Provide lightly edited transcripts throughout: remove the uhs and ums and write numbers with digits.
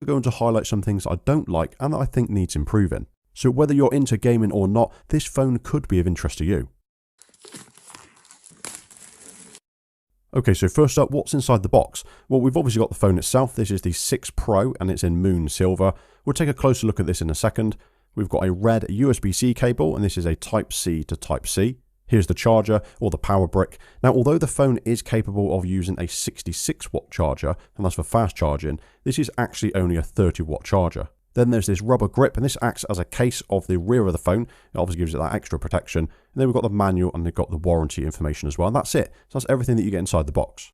I'm going to highlight some things I don't like and that I think needs improving. So whether you're into gaming or not, this phone could be of interest to you. Okay, so first up, what's inside the box? Well, we've obviously got the phone itself. This is the 6 Pro and it's in Moon Silver. We'll take a closer look at this in a second. We've got a red USB-C cable and this is a Type-C to Type-C. Here's the charger or the power brick. Now, although the phone is capable of using a 66-watt charger, and that's for fast charging, this is actually only a 30-watt charger. Then there's this rubber grip, and this acts as a case of the rear of the phone. It obviously gives it that extra protection. And then we've got the manual and they've got the warranty information as well. And that's it. So that's everything that you get inside the box.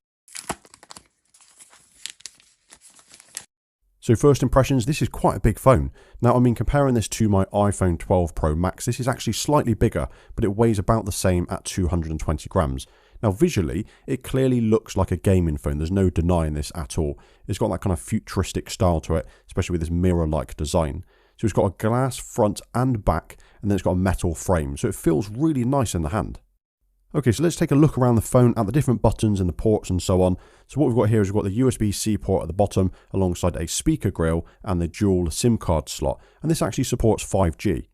So first impressions, this is quite a big phone. Now, I mean, comparing this to my iPhone 12 Pro Max, this is actually slightly bigger, but it weighs about the same at 220 grams. Now, visually, it clearly looks like a gaming phone. There's no denying this at all. It's got that kind of futuristic style to it, especially with this mirror-like design. So it's got a glass front and back, and then it's got a metal frame. So it feels really nice in the hand. Okay, so let's take a look around the phone at the different buttons and the ports and so on. So what we've got here is we've got the USB-C port at the bottom alongside a speaker grill and the dual SIM card slot. And this actually supports 5G.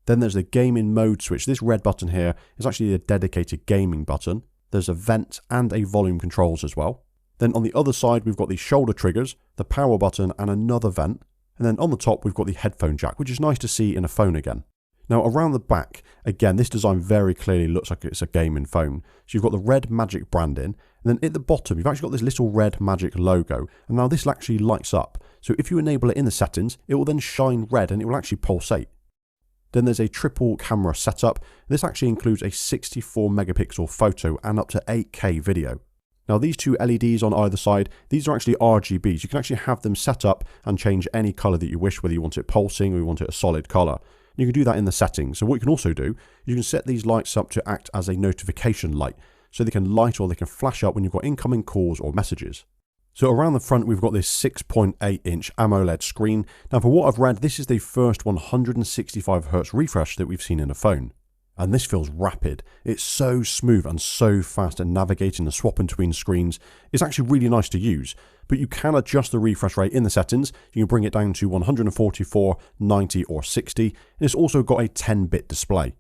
Then there's the gaming mode switch. This red button here is actually a dedicated gaming button. There's a vent and a volume controls as well. Then on the other side, we've got the shoulder triggers, the power button and another vent. And then on the top, we've got the headphone jack, which is nice to see in a phone again. Now around the back, again, this design very clearly looks like it's a gaming phone. So you've got the red Magic branding, and then at the bottom, you've actually got this little red Magic logo. And now this actually lights up. So if you enable it in the settings, it will then shine red and it will actually pulsate. Then there's a triple camera setup. This actually includes a 64 megapixel photo and up to 8K video. Now these two LEDs on either side, these are actually RGBs. You can actually have them set up and change any color that you wish, whether you want it pulsing or you want it a solid color. You can do that in the settings. So what you can also do, you can set these lights up to act as a notification light. So they can light or they can flash up when you've got incoming calls or messages. So around the front, we've got this 6.8-inch AMOLED screen. Now, for what I've read, this is the first 165Hz refresh that we've seen in a phone. And this feels rapid. It's so smooth and so fast at navigating the swap between screens. It's actually really nice to use. But you can adjust the refresh rate in the settings. You can bring it down to 144, 90 or 60. And it's also got a 10-bit display.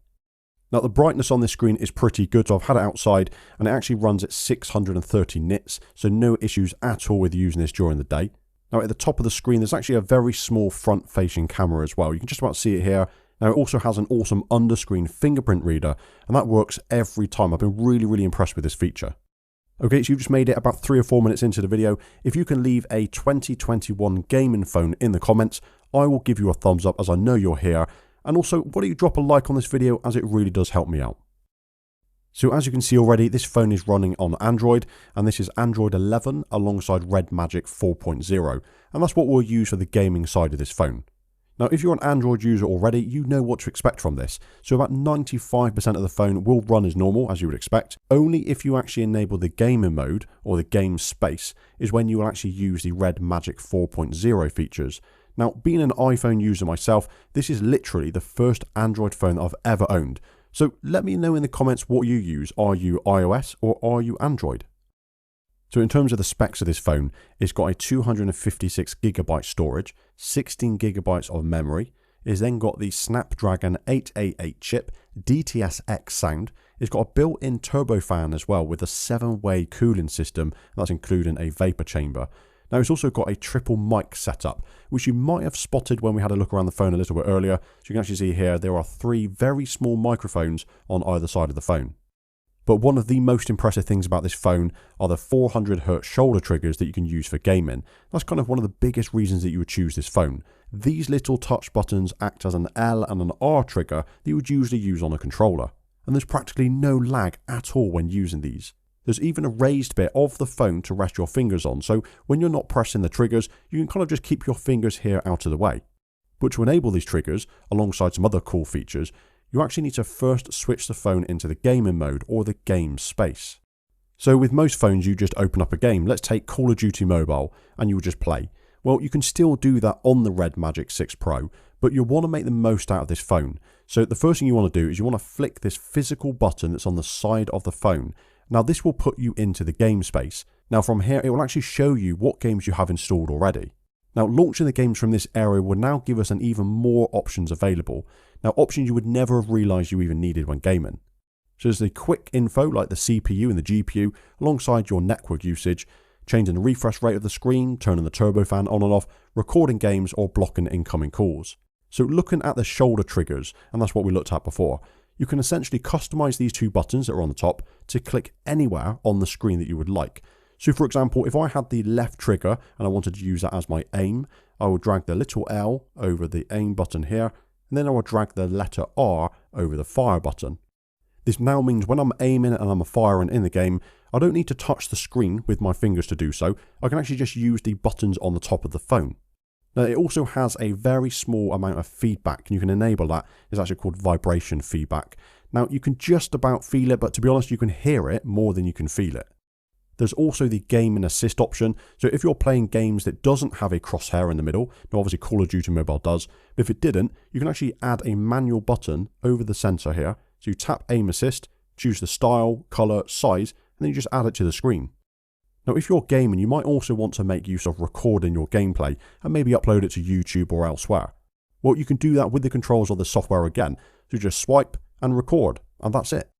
Now the brightness on this screen is pretty good, so I've had it outside and it actually runs at 630 nits, so no issues at all with using this during the day. Now at the top of the screen there's actually a very small front-facing camera as well. You can just about see it here. Now it also has an awesome under-screen fingerprint reader, and that works every time. I've been really impressed with this feature. Okay, so you've just made it about 3 or 4 minutes into the video. If you can leave a 2021 gaming phone in the comments, I will give you a thumbs up as I know you're here. And also, why don't you drop a like on this video as it really does help me out. So as you can see already, this phone is running on Android, and this is Android 11 alongside Red Magic 4.0. And that's what we'll use for the gaming side of this phone. Now, if you're an Android user already, you know what to expect from this. So about 95% of the phone will run as normal, as you would expect. Only if you actually enable the gaming mode, or the game space, is when you will actually use the Red Magic 4.0 features. Now, being an iPhone user myself, this is literally the first Android phone that I've ever owned. So let me know in the comments what you use. Are you iOS or are you Android? So in terms of the specs of this phone, it's got a 256GB storage, 16GB of memory. It's then got the Snapdragon 888 chip, DTS-X sound. It's got a built-in turbofan as well with a 7-way cooling system. That's including a vapor chamber. Now it's also got a triple mic setup, which you might have spotted when we had a look around the phone a little bit earlier. So you can actually see here there are 3 very small microphones on either side of the phone. But one of the most impressive things about this phone are the 400Hz shoulder triggers that you can use for gaming. That's kind of one of the biggest reasons that you would choose this phone. These little touch buttons act as an L and an R trigger that you would usually use on a controller. And there's practically no lag at all when using these. There's even a raised bit of the phone to rest your fingers on, so when you're not pressing the triggers, you can kind of just keep your fingers here out of the way. But to enable these triggers, alongside some other cool features, you actually need to first switch the phone into the gaming mode or the game space. So with most phones, you just open up a game. Let's take Call of Duty Mobile, and you will just play. Well, you can still do that on the Red Magic 6 Pro, but you'll want to make the most out of this phone. So the first thing you want to do is you want to flick this physical button that's on the side of the phone. Now this will put you into the game space. Now from here, it will actually show you what games you have installed already. Now, launching the games from this area will now give us an even more options available. Now, options you would never have realised you even needed when gaming. So there's the quick info like the CPU and the GPU alongside your network usage, changing the refresh rate of the screen, turning the turbofan on and off, recording games or blocking incoming calls. So looking at the shoulder triggers, and that's what we looked at before, you can essentially customize these two buttons that are on the top to click anywhere on the screen that you would like. So for example, if I had the left trigger and I wanted to use that as my aim, I would drag the little L over the aim button here, and then I would drag the letter R over the fire button. This now means when I'm aiming and I'm firing in the game, I don't need to touch the screen with my fingers to do so. I can actually just use the buttons on the top of the phone. Now, it also has a very small amount of feedback, and you can enable that. It's actually called vibration feedback. Now, you can just about feel it, but to be honest, you can hear it more than you can feel it. There's also the game and assist option. So if you're playing games that doesn't have a crosshair in the middle, now obviously Call of Duty Mobile does, but if it didn't, you can actually add a manual button over the center here. So you tap aim assist, choose the style, color, size, and then you just add it to the screen. Now, if you're gaming, you might also want to make use of recording your gameplay and maybe upload it to YouTube or elsewhere. Well, you can do that with the controls of the software again. So just swipe and record, and that's it.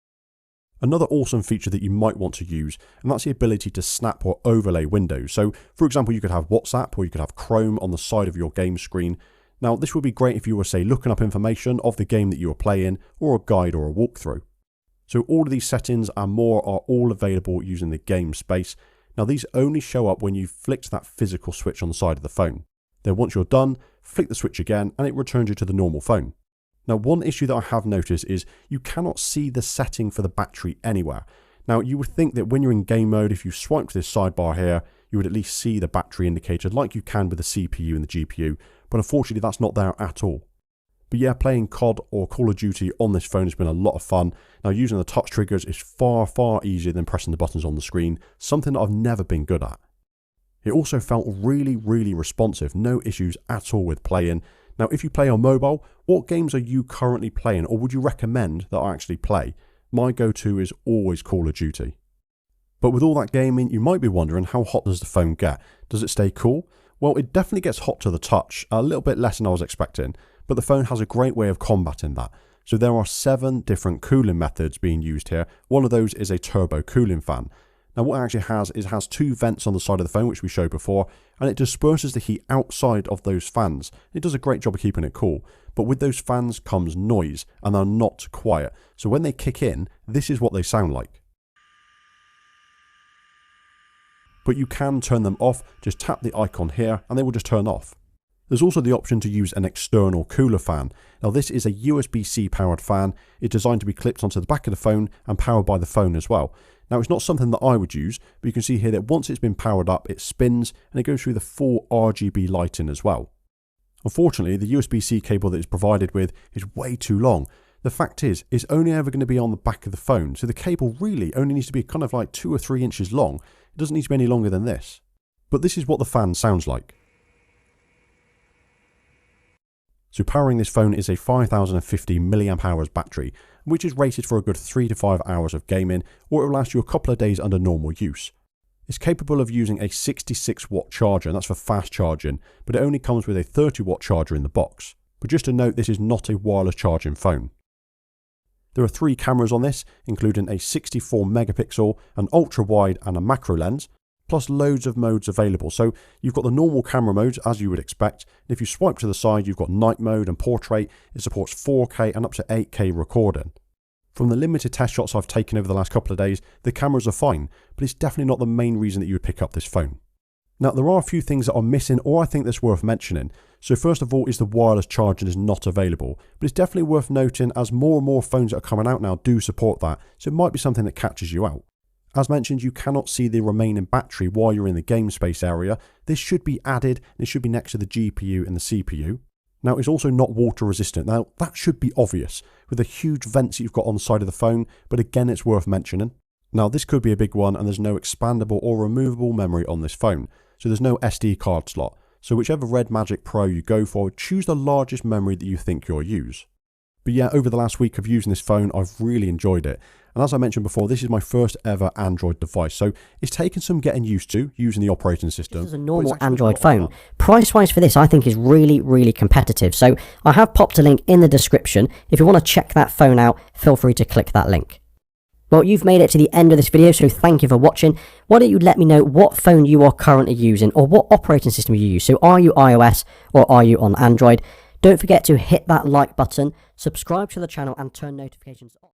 Another awesome feature that you might want to use, and that's the ability to snap or overlay windows. So, for example, you could have WhatsApp or you could have Chrome on the side of your game screen. Now, this would be great if you were, say, looking up information of the game that you were playing, or a guide or a walkthrough. So all of these settings and more are all available using the game space. Now, these only show up when you flicked that physical switch on the side of the phone. Then once you're done, flick the switch again and it returns you to the normal phone. Now, one issue that I have noticed is you cannot see the setting for the battery anywhere. Now, you would think that when you're in game mode, if you swipe to this sidebar here, you would at least see the battery indicator like you can with the CPU and the GPU, but unfortunately that's not there at all. But yeah, playing COD or Call of Duty on this phone has been a lot of fun. Now, using the touch triggers is far, far easier than pressing the buttons on the screen, something that I've never been good at. It also felt really, really responsive, no issues at all with playing. Now, if you play on mobile, what games are you currently playing, or would you recommend that I actually play? My go-to is always Call of Duty. But with all that gaming, you might be wondering, how hot does the phone get? Does it stay cool? Well, it definitely gets hot to the touch, a little bit less than I was expecting, but the phone has a great way of combating that. So there are 7 different cooling methods being used here. One of those is a turbo cooling fan. Now, what it actually has is it has 2 vents on the side of the phone, which we showed before, and it disperses the heat outside of those fans. It does a great job of keeping it cool, but with those fans comes noise, and they're not quiet. So when they kick in, this is what they sound like. But you can turn them off, just tap the icon here, and they will just turn off. There's also the option to use an external cooler fan. Now, this is a USB-C powered fan. It's designed to be clipped onto the back of the phone and powered by the phone as well. Now, it's not something that I would use, but you can see here that once it's been powered up, it spins and it goes through the full RGB lighting as well. Unfortunately, the USB-C cable that it's provided with is way too long. The fact is, it's only ever going to be on the back of the phone, so the cable really only needs to be kind of like 2 or 3 inches long. It doesn't need to be any longer than this. But this is what the fan sounds like. So powering this phone is a 5050 mAh battery, which is rated for a good 3 to 5 hours of gaming, or it will last you a couple of days under normal use. It's capable of using a 66 watt charger, and that's for fast charging, but it only comes with a 30 watt charger in the box. But just to note, this is not a wireless charging phone. There are 3 cameras on this, including a 64 megapixel, an ultra wide and a macro lens, plus loads of modes available. So you've got the normal camera modes as you would expect. And if you swipe to the side, you've got night mode and portrait. It supports 4K and up to 8K recording. From the limited test shots I've taken over the last couple of days, the cameras are fine, but it's definitely not the main reason that you would pick up this phone. Now, there are a few things that are missing, or I think that's worth mentioning. So first of all is the wireless charging is not available, but it's definitely worth noting as more and more phones that are coming out now do support that, so it might be something that catches you out. As mentioned, you cannot see the remaining battery while you're in the game space area. This should be added, and it should be next to the GPU and the CPU. Now, it's also not water resistant. Now, that should be obvious with the huge vents that you've got on the side of the phone, but again, it's worth mentioning. Now, this could be a big one, and there's no expandable or removable memory on this phone, so there's no SD card slot. So whichever Red Magic Pro you go for, choose the largest memory that you think you'll use. But yeah, over the last week of using this phone, I've really enjoyed it. And as I mentioned before, this is my first ever Android device, so it's taken some getting used to using the operating system. This is a normal Android phone. Price-wise for this, I think is really, really competitive. So I have popped a link in the description. If you want to check that phone out, feel free to click that link. Well, you've made it to the end of this video, so thank you for watching. Why don't you let me know what phone you are currently using or what operating system you use. So are you iOS or are you on Android? Don't forget to hit that like button, subscribe to the channel and turn notifications on.